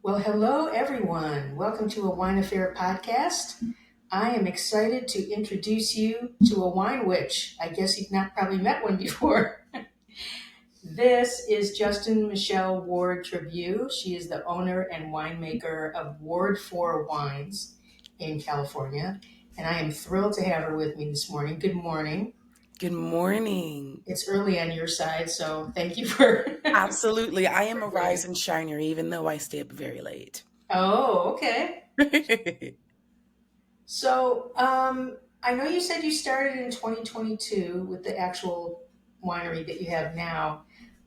Well, hello everyone. Welcome to a Wine Affair podcast. I am excited to introduce you to a wine witch. I guess you've not probably met one before. This is Justin Michelle Ward Trabue. She is the owner and winemaker of Ward 4 Wines in California, and I am thrilled to have her with me this morning. Good morning. Good morning. It's early on your side, so thank you for Absolutely. I am a rise joining. and shiner, even though I stay up very late. Oh, okay. I know you said you started in 2022 with the actual winery that you have now.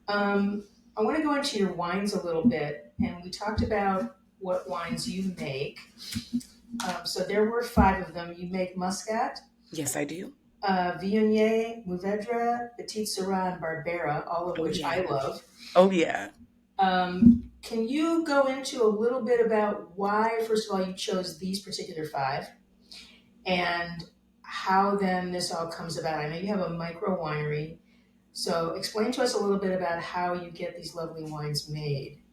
I want to go into your wines a little bit, and we talked about what wines you make. So there were five of them. You make Muscat, Yes, I do. Viognier, Mourvedre, Petit Syrah, and Barbera, all of Oh, which I yeah. love. Oh, yeah. Can you go into a little bit about why, first of all, you chose these particular five? And how then this all comes about. I know you have a micro winery, so explain to us a little bit about how you get these lovely wines made.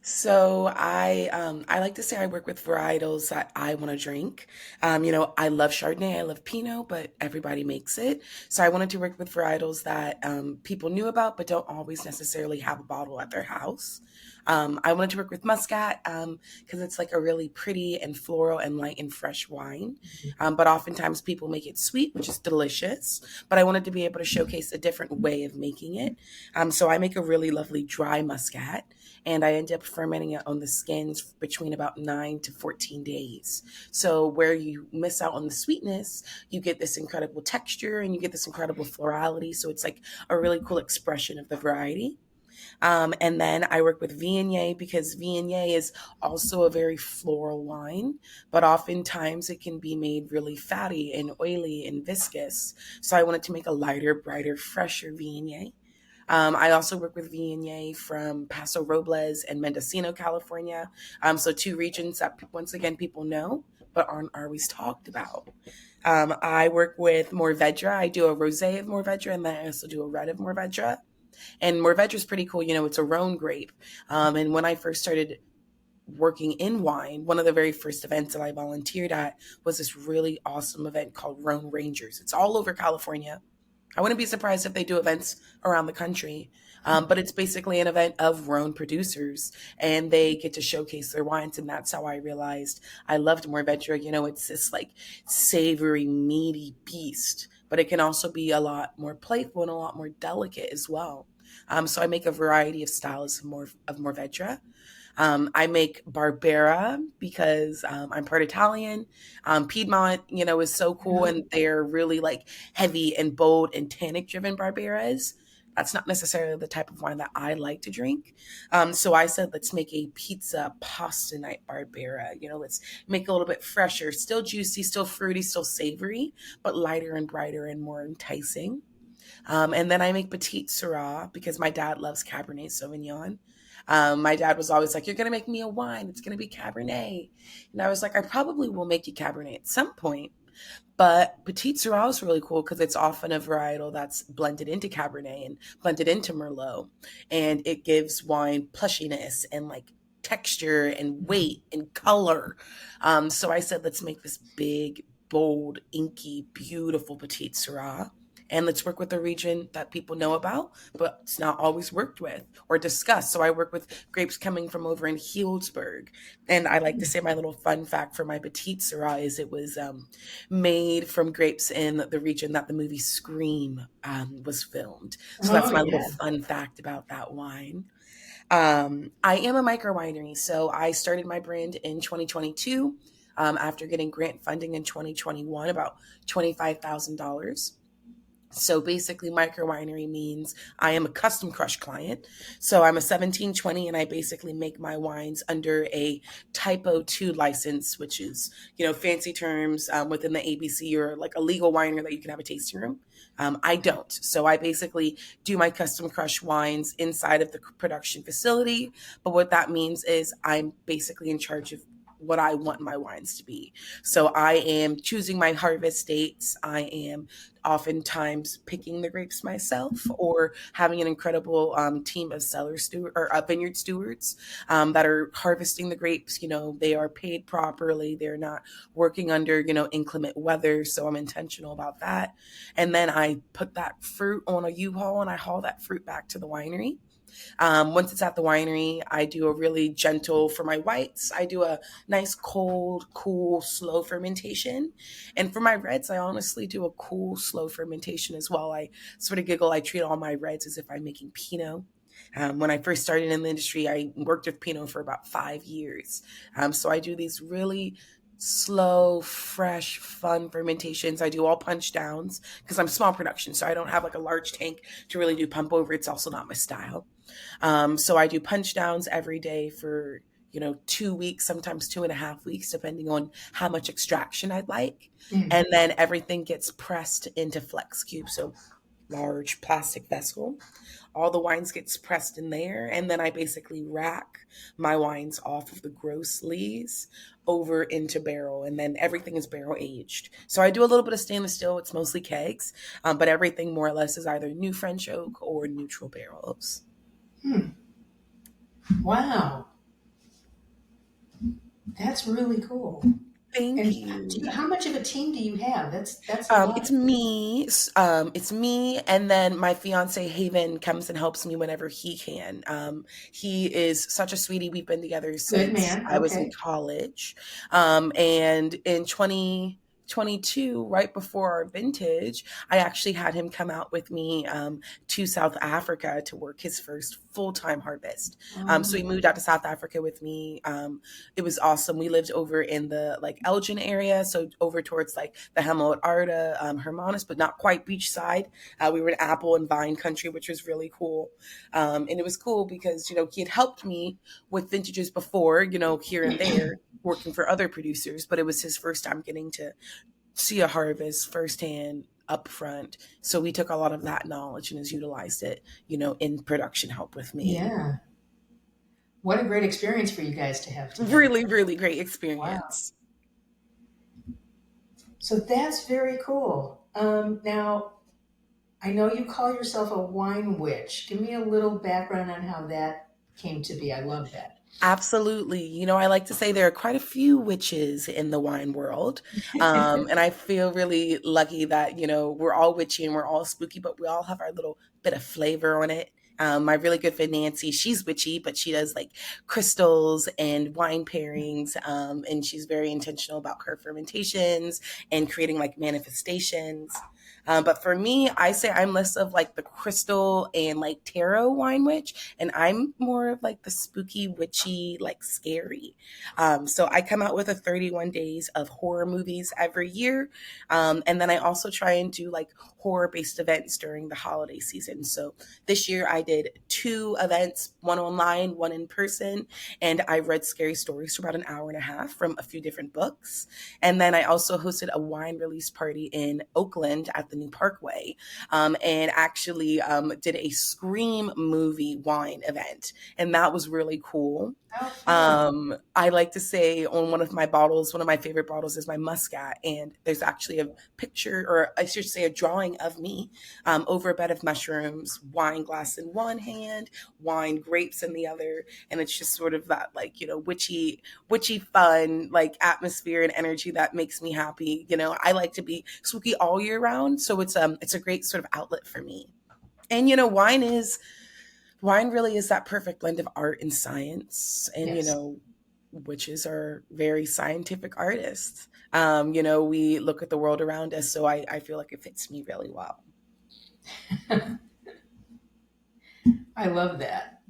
So I like to say I work with varietals that I want to drink. I love Chardonnay, I love Pinot, but everybody makes it. So I wanted to work with varietals that people knew about, but don't always necessarily have a bottle at their house. I wanted to work with Muscat because it's like a really pretty and floral and light and fresh wine. But oftentimes people make it sweet, which is delicious. But I wanted to be able to showcase a different way of making it. So I make a really lovely dry Muscat, and I end up fermenting it on the skins between about 9 to 14 days. So where you miss out on the sweetness, you get this incredible texture and you get this incredible florality. So it's like a really cool expression of the variety. And then I work with Viognier because Viognier is also a very floral wine, but oftentimes it can be made really fatty and oily and viscous. So I wanted to make a lighter, brighter, fresher Viognier. I also work with Viognier from Paso Robles and Mendocino, California. So two regions that once again people know but aren't always talked about. I work with Mourvedre. I do a rosé of Mourvedre, and then I also do a red of Mourvedre. And Mourvedre is pretty cool. It's a Rhone grape. And when I first started working in wine, one of the very first events that I volunteered at was this really awesome event called Rhone Rangers. It's all over California. I wouldn't be surprised if they do events around the country. But it's basically an event of Rhone producers, and they get to showcase their wines. And that's how I realized I loved Mourvedre. It's this like savory, meaty beast, but it can also be a lot more playful and a lot more delicate as well. So I make a variety of styles of Mourvedre. I make Barbera because I'm part Italian. Piedmont, is so cool, Yeah. and they're really like heavy and bold and tannic driven Barberas. That's not necessarily the type of wine that I like to drink. So I said, let's make a pizza pasta night Barbera. Let's make it a little bit fresher, still juicy, still fruity, still savory, but lighter and brighter and more enticing. And then I make Petite Syrah because my dad loves Cabernet Sauvignon. My dad was always like, "You're going to make me a wine. It's going to be Cabernet." And I was like, "I probably will make you Cabernet at some point." But Petite Syrah is really cool because it's often a varietal that's blended into Cabernet and blended into Merlot. And it gives wine plushiness and like texture and weight and color. So I said, let's make this big, bold, inky, beautiful Petite Syrah. And let's work with a region that people know about, but it's not always worked with or discussed. So I work with grapes coming from over in Healdsburg. And I like to say my little fun fact for my Petite Syrah is it was made from grapes in the region that the movie Scream was filmed. So Oh, that's my little yeah. fun fact about that wine. I am a micro winery, so I started my brand in 2022 after getting grant funding in 2021, about $25,000. So basically, micro winery means I am a custom crush client. So I'm a 1720, and I basically make my wines under a Typo 2 license, which is, fancy terms within the ABC or like a legal winery that you can have a tasting room. I don't. So I basically do my custom crush wines inside of the production facility. But what that means is I'm basically in charge of what I want my wines to be. So I am choosing my harvest dates. I am oftentimes picking the grapes myself, or having an incredible team of cellar steward or vineyard stewards that are harvesting the grapes. They are paid properly. They're not working under inclement weather. So I'm intentional about that. And then I put that fruit on a U-Haul and I haul that fruit back to the winery. Once it's at the winery, I do a really gentle, for my whites, I do a nice cold, cool, slow fermentation. And for my reds, I honestly do a cool, slow fermentation as well. I sort of giggle, I treat all my reds as if I'm making Pinot. When I first started in the industry, I worked with Pinot for about 5 years. So I do these really slow, fresh, fun fermentations. I do all punch downs because I'm small production, so I don't have like a large tank to really do pump over. It's also not my style. So I do punch downs every day for 2 weeks, sometimes 2.5 weeks, depending on how much extraction I'd like. Mm. And then everything gets pressed into flex cubes, so large plastic vessel. All the wines gets pressed in there, and then I basically rack my wines off of the gross lees over into barrel, and then everything is barrel aged. So I do a little bit of stainless steel. It's mostly kegs, but everything more or less is either new French oak or neutral barrels. Hmm. Wow, that's really cool. Thank And you. how much of a team do you have? That's a lot. It's me. It's me, and then my fiance Haven comes and helps me whenever he can. He is such a sweetie. We've been together Good since man. I was in Okay. college, and in 2022, right before our vintage, I actually had him come out with me to South Africa to work his first full time harvest. So he Um, moved out to South Africa with me. It was awesome. We lived over in the like Elgin area, so over towards like the Hemel Arda, Hermanus, but not quite beachside. We were in apple and vine country, which was really cool. And it was cool because he had helped me with vintages before, here and there, working for other producers, but it was his first time getting to see a harvest firsthand up front. So we took a lot of that knowledge and has utilized it, in production help with me. yeah. What a great experience for you guys to have together. Really, really great Wow. experience. So that's very cool. Now, I know you call yourself a wine witch. Give me a little background on how that came to be. I love that. Absolutely. I like to say there are quite a few witches in the wine world. And I feel really lucky that, we're all witchy and we're all spooky, but we all have our little bit of flavor on it. My really good friend Nancy, she's witchy, but she does like crystals and wine pairings. And she's very intentional about her fermentations and creating like manifestations. But for me, I say I'm less of like the crystal and like tarot wine witch, and I'm more of like the spooky, witchy, like scary. So I come out with a 31 days of horror movies every year. And then I also try and do like horror based events during the holiday season. So this year I did 2 events, one online, one in person, and I read scary stories for about an hour and a half from a few different books. And then I also hosted a wine release party in Oakland at the New Parkway, and actually did a Scream movie wine event. And that was really cool. How fun. I like to say on one of my bottles, one of my favorite bottles is my Muscat, and there's actually a picture, or I should say a drawing of me over a bed of mushrooms, wine glass in one hand, wine grapes in the other, and it's just sort of that like witchy fun like atmosphere and energy that makes me happy. I like to be spooky all year round, so it's a great sort of outlet for me. And wine really is that perfect blend of art and science. And, Yes. witches are very scientific artists. We look at the world around us. So I feel like it fits me really well. I love that.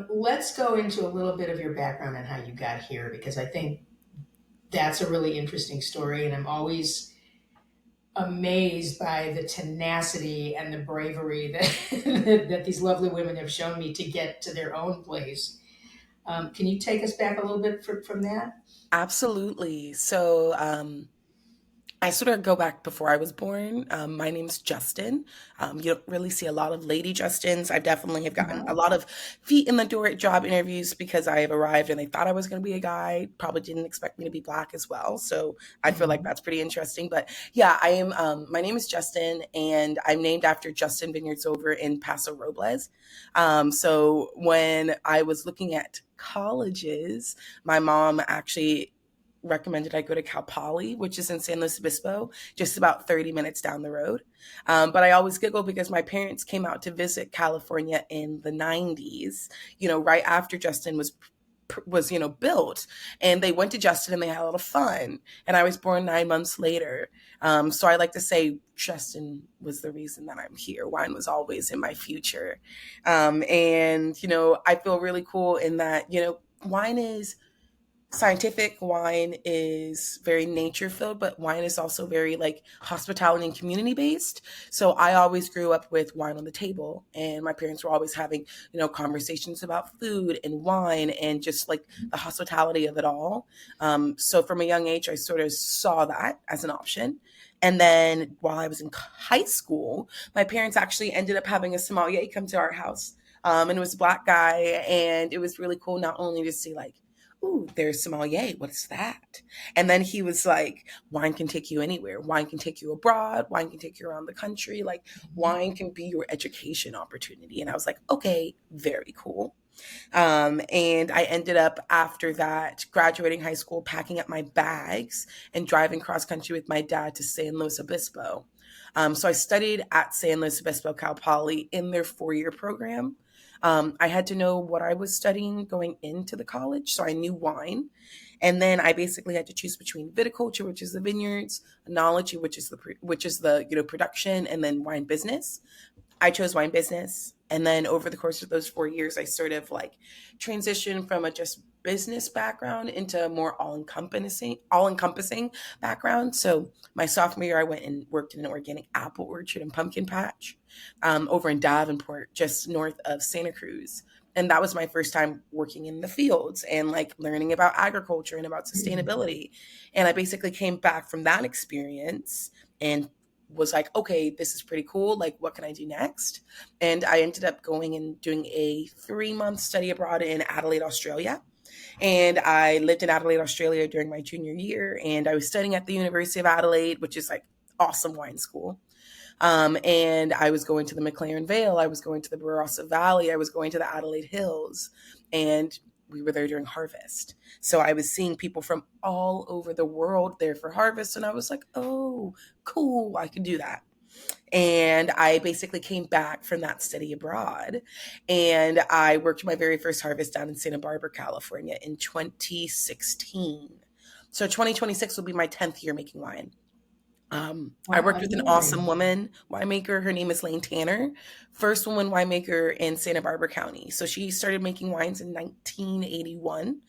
Let's go into a little bit of your background and how you got here, because I think that's a really interesting story, and I'm always amazed by the tenacity and the bravery that that these lovely women have shown me to get to their own place. Can you take us back a little bit from that? Absolutely. So, I sort of go back before I was born. My name's Justin. You don't really see a lot of lady Justins. I definitely have gotten a Uh-huh. lot of feet in the door at job interviews because I have arrived and they thought I was going to be a guy. Probably didn't expect me to be black as well. So I feel like Mhm. that's pretty interesting. But yeah, I am. My name is Justin, and I'm named after Justin Vineyards over in Paso Robles. So when I was looking at colleges, my mom actually recommended I go to Cal Poly, which is in San Luis Obispo, just about 30 minutes down the road. But I always giggle because my parents came out to visit California in the 90s, right after Justin was built, and they went to Justin and they had a lot of fun, and I was born 9 months later. So I like to say Justin was the reason that I'm here. Wine was always in my future. And I feel really cool in that wine is scientific. Wine is very nature filled, but wine is also very like hospitality and community based. So I always grew up with wine on the table, and my parents were always having conversations about food and wine and just like the hospitality of it all. So from a young age I sort of saw that as an option. And then while I was in high school, my parents actually ended up having a sommelier come to our house. And it was a black guy, and it was really cool not only to see like, ooh, there's sommelier. What is that? And then he was like, wine can take you anywhere. Wine can take you abroad. Wine can take you around the country. Like, wine can be your education opportunity. And I was like, okay, very cool. And I ended up, after that, graduating high school, packing up my bags and driving cross country with my dad to San Luis Obispo. So I studied at San Luis Obispo Cal Poly in their 4-year program. I had to know what I was studying going into the college, so I knew wine. And then I basically had to choose between viticulture, which is the vineyards, enology, which is the production, and then wine business. I chose wine business. And then over the course of those 4 years, I sort of like transitioned from a just business background into a more all encompassing background. So my sophomore year, I went and worked in an organic apple orchard and pumpkin patch over in Davenport, just north of Santa Cruz. And that was my first time working in the fields and like learning about agriculture and about Mhm. sustainability. And I basically came back from that experience and was like, okay, this is pretty cool. Like, what can I do next? And I ended up going and doing a 3 month study abroad in Adelaide, Australia. And I lived in Adelaide, Australia during my junior year. And I was studying at the University of Adelaide, which is like awesome wine school. And I was going to the McLaren Vale. I was going to the Barossa Valley. I was going to the Adelaide Hills. And we were there during harvest. So I was seeing people from all over the world there for harvest. And I was like, oh, cool, I can do that. And I basically came back from that study abroad, and I worked my very first harvest down in Santa Barbara, California in 2016. So 2026 will be my 10th year making wine. I Wow, worked with an awesome amazing. woman winemaker. Her name is Lane Tanner, first woman winemaker in Santa Barbara County. So she started making wines in 1981.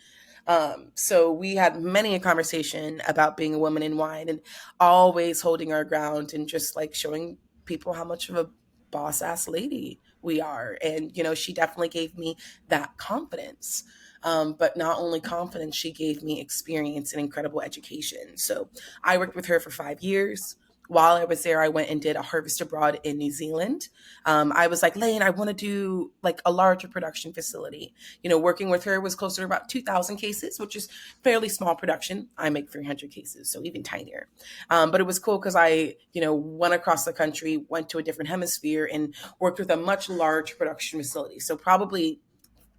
So we had many a conversation about being a woman in wine and always holding our ground and just like showing people how much of a boss ass lady we are. And, she definitely gave me that confidence. But not only confidence, she gave me experience and incredible education. So I worked with her for 5 years. While I was there, I went and did a harvest abroad in New Zealand. I was like, Lane, I want to do like a larger production facility. Working with her was closer to about 2,000 cases, which is fairly small production. I make 300 cases, so even tinier. But it was cool because I went across the country, went to a different hemisphere, and worked with a much larger production facility. So probably,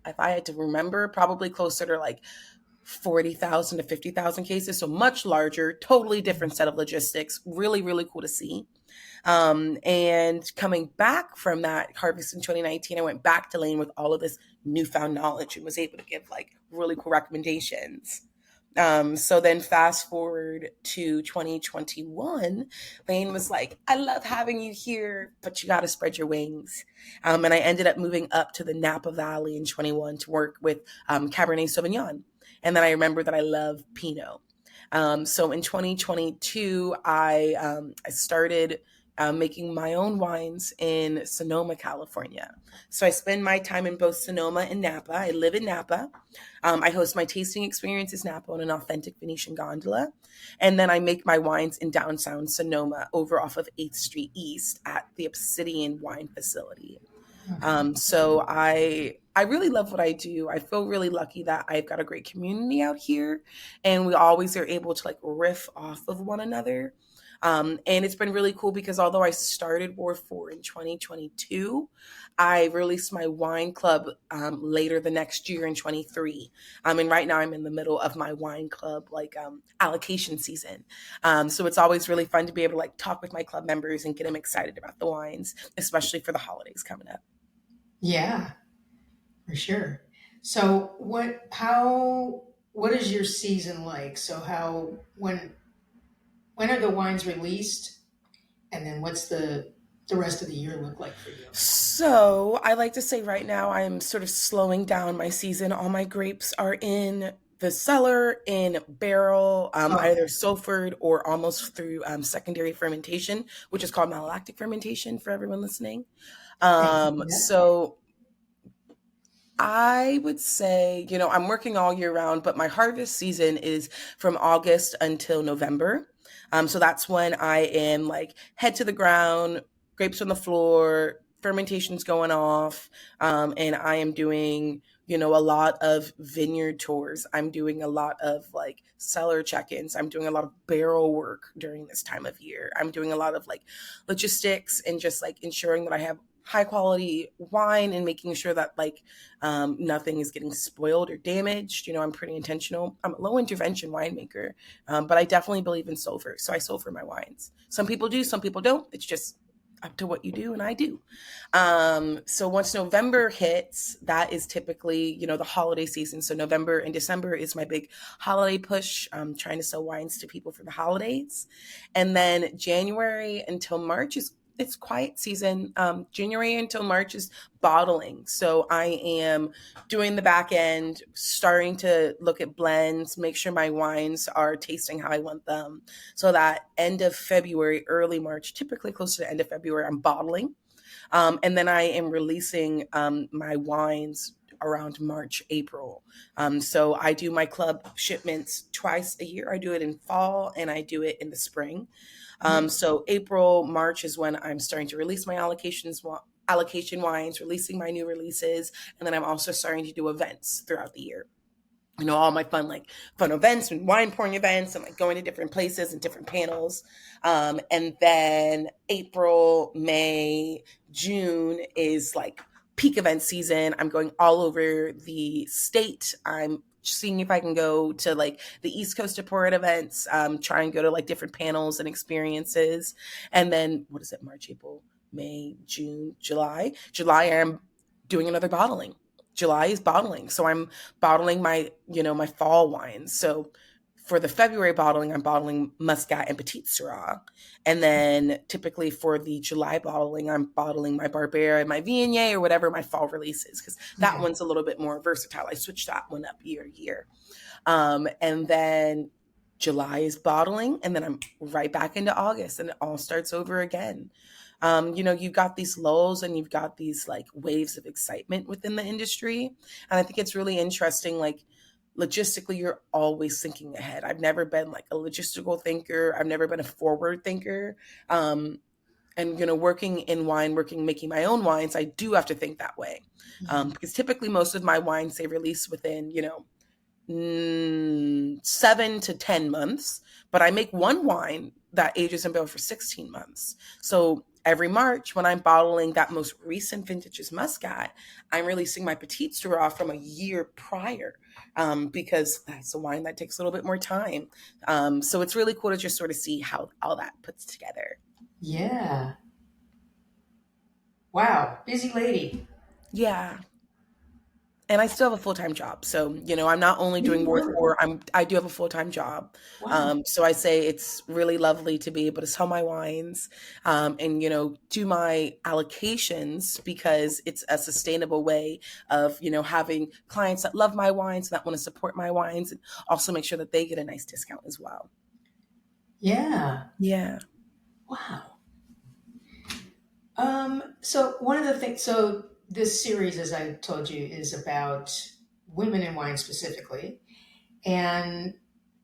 if I had to remember, probably closer to like 40,000 to 50,000 cases. So much larger, totally different set of logistics. Really, really cool to see. And coming back from that harvest in 2019, I went back to Lane with all of this newfound knowledge and was able to give like really cool recommendations. So then fast forward to 2021, Lane was like, I love having you here, but you got to spread your wings. And I ended up moving up to the Napa Valley in 21 to work with Cabernet Sauvignon. And then I remember that I love Pinot. So in 2022, I started making my own wines in Sonoma, California. So I spend my time in both Sonoma and Napa. I live in Napa. I host my tasting experiences Napa on an authentic Venetian gondola. And then I make my wines in downtown Sonoma over off of 8th Street East at the Obsidian Wine Facility. So I really love what I do. I feel really lucky that I've got a great community out here, and we always are able to like riff off of one another. And it's been really cool because although I started War 4 in 2022, I released my wine club later the next year in 23. And right now I'm in the middle of my wine club allocation season. So it's always really fun to be able to like talk with my club members and get them excited about the wines, especially for the holidays coming up. Yeah, for sure. So what is your season like? So when are the wines released? And then what's the rest of the year look like for you? So I like to say right now I'm sort of slowing down my season. All my grapes are in the cellar in barrel, either Okay. sulfured or almost through secondary fermentation, which is called malolactic fermentation for everyone listening. Thank you Um, for that. so I would say, I'm working all year round, but my harvest season is from August until November. So that's when I am like head to the ground, grapes on the floor, fermentation's going off, and I am doing, a lot of vineyard tours. I'm doing a lot of like cellar check-ins. I'm doing a lot of barrel work during this time of year. I'm doing a lot of like logistics and just like ensuring that I have high quality wine and making sure that nothing is getting spoiled or damaged. I'm pretty intentional. I'm a low intervention winemaker, but I definitely believe in sulfur. So I sulfur my wines. Some people do, some people don't. It's just up to what you do, and I do. So once November hits, that is typically, the holiday season. So November and December is my big holiday push. Trying to sell wines to people for the holidays. And then January until March is it's quiet season. January until March is bottling. So I am doing the back end, starting to look at blends, make sure my wines are tasting how I want them. So that end of February, early March, typically close to the end of February, I'm bottling. And then I am releasing my wines around March, April. So I do my club shipments twice a year. I do it in fall and I do it in the spring. Yeah. So April, March is when I'm starting to release my allocation wines, releasing my new releases, and then I'm also starting to do events throughout the year. All my fun events and wine pouring events and like going to different places and different panels. And then April, May, June is like peak event season. I'm going all over the state. I'm seeing if I can go to like the East Coast to pour at events, try and go to like different panels and experiences. And then what is it? March, April, May, June, July. July, I'm doing another bottling. July is bottling. So I'm bottling my fall wines. So for the February bottling, I'm bottling Muscat and Petite Syrah. And then typically for the July bottling, I'm bottling my Barbera and my Viognier or whatever my fall release is, because that Okay. one's a little bit more versatile. I switch that one up year to year. And then July is bottling, and then I'm right back into August, and it all starts over again. You've got these lulls and you've got these like waves of excitement within the industry. And I think it's really interesting, like logistically, you're always thinking ahead. I've never been like a logistical thinker. I've never been a forward thinker. And working in wine, making my own wines, I do have to think that way. Mhm. Because typically most of my wines, they release within, 7 to 10 months, but I make one wine that ages in barrel for 16 months. So every March, when I'm bottling that most recent vintage's Muscat, I'm releasing my Petite Syrah from a year prior, because that's a wine that takes a little bit more time. So it's really cool to just sort of see how all that puts together. Yeah. Wow. Busy lady. Yeah. And I still have a full-time job. So, I'm not only doing You Ward work. 4, I do have a full-time job. Wow. So I say it's really lovely to be able to sell my wines, and, do my allocations because it's a sustainable way of, having clients that love my wines, that want to support my wines, and also make sure that they get a nice discount as well. Yeah. Yeah. Wow. So one of the things, so this series, as I told you, is about women in wine specifically, and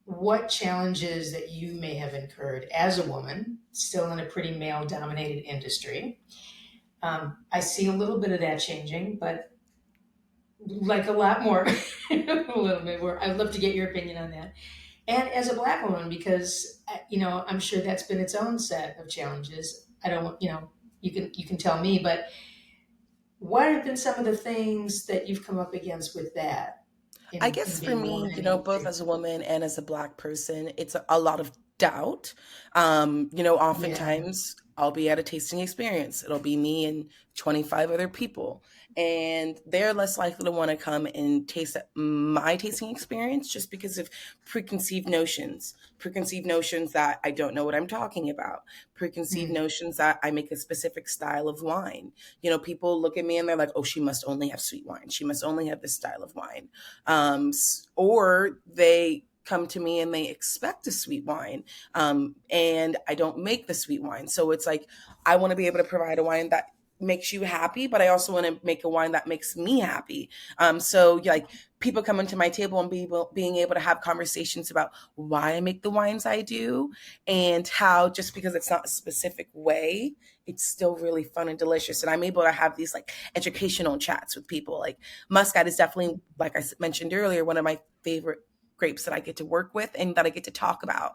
what challenges that you may have incurred as a woman, still in a pretty male-dominated industry. I see a little bit of that changing, but like a lot more, a little bit more. I'd love to get your opinion on that. And as a black woman, because I'm sure that's been its own set of challenges. I don't, you can tell me, but what have been some of the things that you've come up against with that I in guess for being a woman me, in the both industry? as a woman and as a black person, it's a lot of doubt. Yeah. Oftentimes I'll be at a tasting experience. It'll be me and 25 other people. And they're less likely to want to come and taste my tasting experience just because of preconceived notions that I don't know what I'm talking about, preconceived Mm, notions that I make a specific style of wine. People look at me and they're like, oh, she must only have sweet wine. She must only have this style of wine, or they come to me and they expect a sweet wine, and I don't make the sweet wine. So it's like I want to be able to provide a wine that makes you happy, but I also want to make a wine that makes me happy. So like people come into my table and being able to have conversations about why I make the wines I do, and how just because it's not a specific way, it's still really fun and delicious. And I'm able to have these like educational chats with people. Like Muscat is definitely, like I mentioned earlier, one of my favorite grapes that I get to work with and that I get to talk about,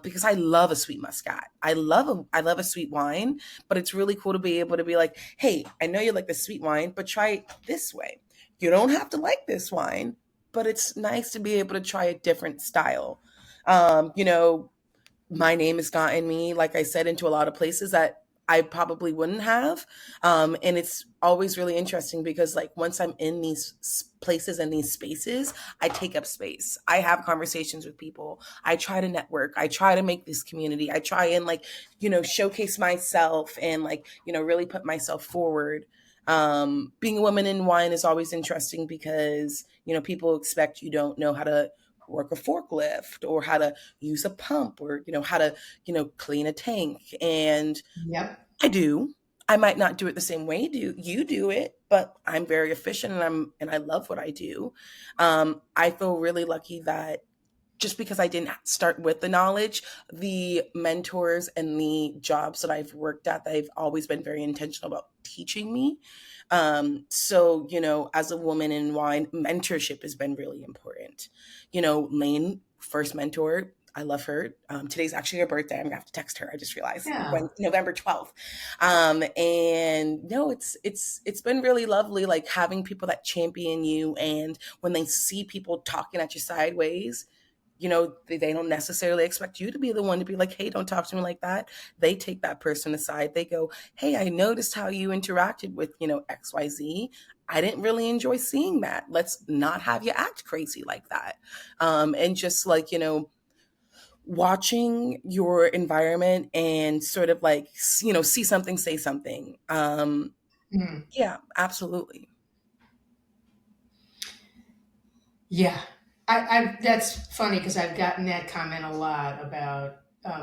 because I love a sweet Muscat. I love a sweet wine, but it's really cool to be able to be like, hey, I know you like the sweet wine, but try it this way. You don't have to like this wine, but it's nice to be able to try a different style. My name has gotten me, like I said, into a lot of places that I probably wouldn't have. And it's always really interesting because, like, once I'm in these places and these spaces, I take up space. I have conversations with people. I try to network. I try to make this community. I try and, like, showcase myself and, like, really put myself forward. Being a woman in wine is always interesting because, people expect you don't know how to work a forklift or how to use a pump or how to clean a tank, and yep. I do. I might not do it the same way do you do it, but I'm very efficient and I love what I do. I feel really lucky that just because I didn't start with the knowledge, the mentors and the jobs that I've worked at, they've always been very intentional about teaching me. So, as a woman in wine, mentorship has been really important. Lane, first mentor, I love her. Today's actually her birthday. I'm gonna have to text her. I just realized Yeah. when November 12th. And no, it's been really lovely, like having people that champion you, and when they see people talking at you sideways, they don't necessarily expect you to be the one to be like, hey, don't talk to me like that. They take that person aside. They go, hey, I noticed how you interacted with, XYZ. I didn't really enjoy seeing that. Let's not have you act crazy like that. And just like, watching your environment and sort of like, see something, say something. Mm, Yeah, absolutely. yeah. That's funny because I've gotten that comment a lot about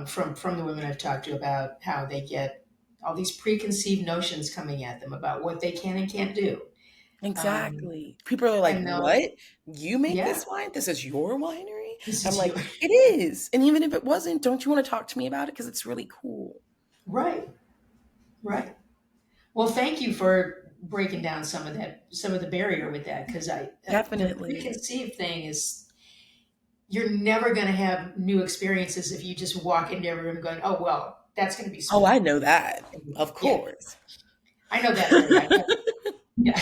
from the women I've talked to about how they get all these preconceived notions coming at them about what they can and can't do. Um, Exactly. People are like, and they'll, "What? You make yeah, this wine? This is your winery?" this I'm is you. like, "It is." And even if it wasn't, don't you want to talk to me about it? Because it's really cool. Right, right. Well, thank you for breaking down some of the barrier with that, because the Definitely. preconceived thing is you're never going to have new experiences if you just walk into a room going, oh well, that's going to be Oh, sweet. I know that. Of Yeah, course. I know that already. Yeah,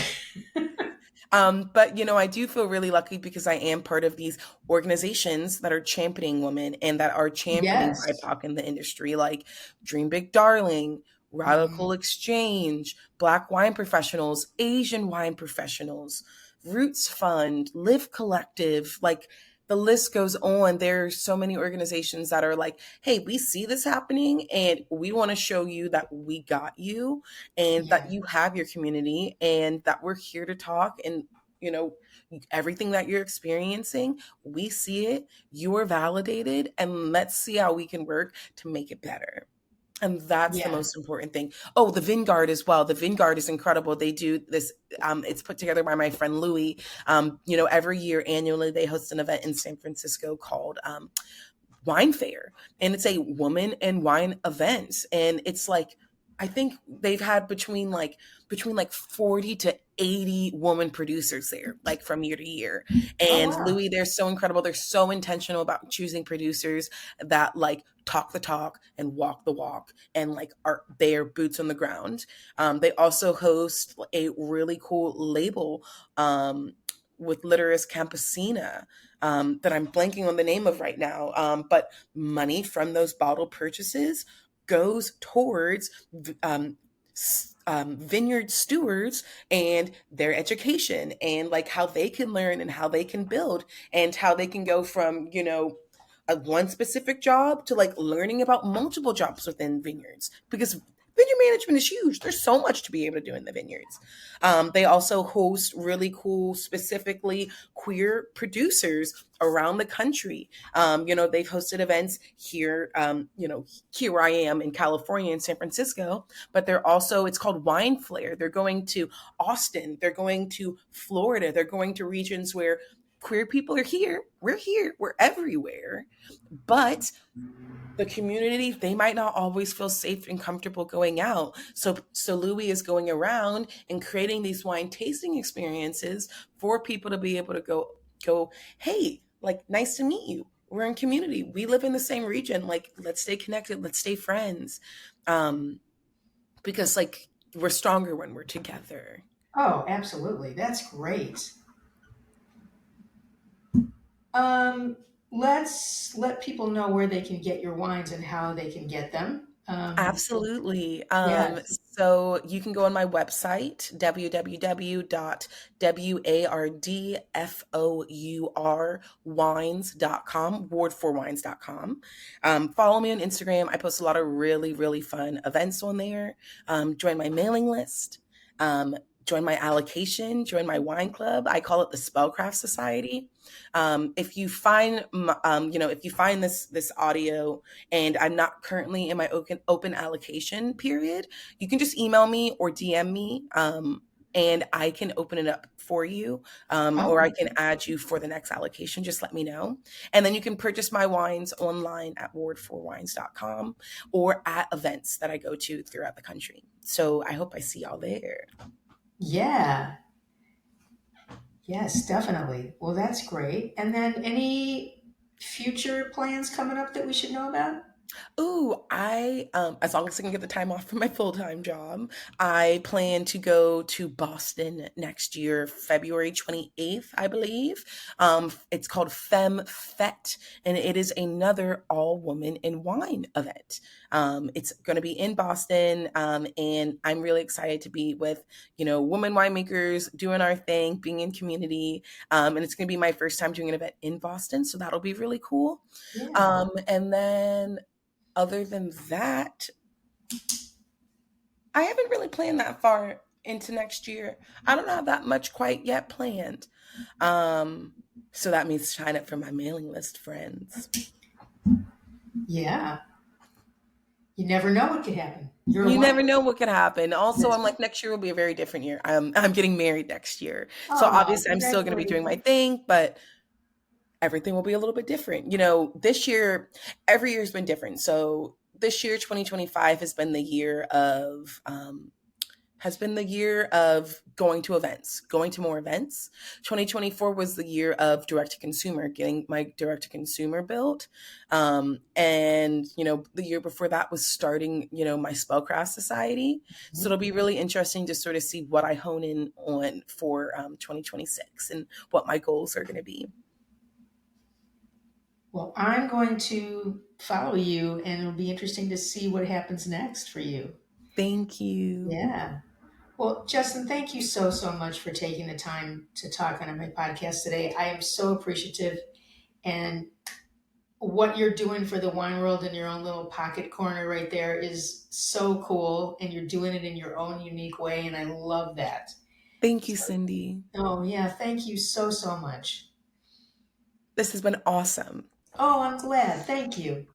But I do feel really lucky because I am part of these organizations that are championing women and that are championing yes, BIPOC in the industry, like Dream Big Darling, Radical mhm, Exchange, Black Wine Professionals, Asian Wine Professionals, Roots Fund, Live Collective, like the list goes on. There's so many organizations that are like, hey, we see this happening and we want to show you that we got you and that yeah, you have your community and that we're here to talk, and you know everything that you're experiencing, we see it, you are validated, and let's see how we can work to make it better. And that's the Yeah. most important thing. Oh, the Vineyard as well. The Vineyard is incredible. They do this. It's put together by my friend Louie. Every year, annually, they host an event in San Francisco called Wine Fair, and it's a woman and wine event, and it's like I think they've had between like 40 to 80 woman producers there, like from year to year. Oh, And wow. Louis, they're so incredible. They're so intentional about choosing producers that like talk the talk and walk the walk and like are their boots on the ground. They also host a really cool label with Literis Campesina that I'm blanking on the name of right now. But money from those bottle purchases goes towards vineyard stewards and their education and like how they can learn and how they can build and how they can go from, a one specific job to like learning about multiple jobs within vineyards because vineyard management is huge. There's so much to be able to do in the vineyards. They also host really cool, specifically queer producers around the country. They've hosted events here, here I am in California, in San Francisco, but it's called Wine Flair. They're going to Austin, they're going to Florida, they're going to regions where queer people are here. We're here, we're everywhere. But the community, they might not always feel safe and comfortable going out. So Louis is going around and creating these wine tasting experiences for people to be able to go, hey, like nice to meet you. We're in community. We live in the same region. Like let's stay connected. Let's stay friends. Because like we're stronger when we're together. Oh, absolutely. That's great. Let's let people know where they can get your wines and how they can get them. Absolutely. Yes. So you can go on my website, www.wardforwines.com, wardforwines.com. Follow me on Instagram. I post a lot of really, really fun events on there. Join my mailing list. Um, Join my allocation, join my wine club. I call it the Spellcraft Society. If you find this audio and I'm not currently in my open allocation period, you can just email me or DM me, and I can open it up for you, or I Oh, can add you for the next allocation. Just let me know. And then you can purchase my wines online at wardforwines.com or at events that I go to throughout the country. So I hope I see y'all there. yeah. Yes, definitely. Well, that's great. And then any future plans coming up that we should know about? Ooh, as long as I can get the time off from my full time job, I plan to go to Boston next year, February 28th, I believe. It's called Femme Fete, and it is another all woman in wine event. It's going to be in Boston, and I'm really excited to be with, women winemakers doing our thing, being in community. And it's going to be my first time doing an event in Boston, so that'll be really cool. Yeah. And then other than that, I haven't really planned that far into next year. I don't have that much quite yet planned. Um, so that means sign up for my mailing list, friends. Yeah. You never know what could happen. You're a You never wine. know what could happen. Also, That's I'm right. like next year will be a very different year. I'm getting married next year, so Oh, obviously I'm still going to be doing my congratulations. thing, but everything will be a little bit different. This year, every year's been different. So this year, 2025, has been the year of going to events, going to more events. 2024 was the year of direct to consumer, getting my direct to consumer built. And, the year before that was starting, my Spellcraft Society. So it'll be really interesting to sort of see what I hone in on for 2026 and what my goals are going to be. Well, I'm going to follow you, and it'll be interesting to see what happens next for you. Thank you. Yeah. Well, Justin, thank you so, so much for taking the time to talk on my podcast today. I am so appreciative. And what you're doing for the wine world in your own little pocket corner right there is so cool. And you're doing it in your own unique way. And I love that. Thank you, So, Cindy. oh, yeah. Thank you so, so much. This has been awesome. Oh, I'm glad. Thank you.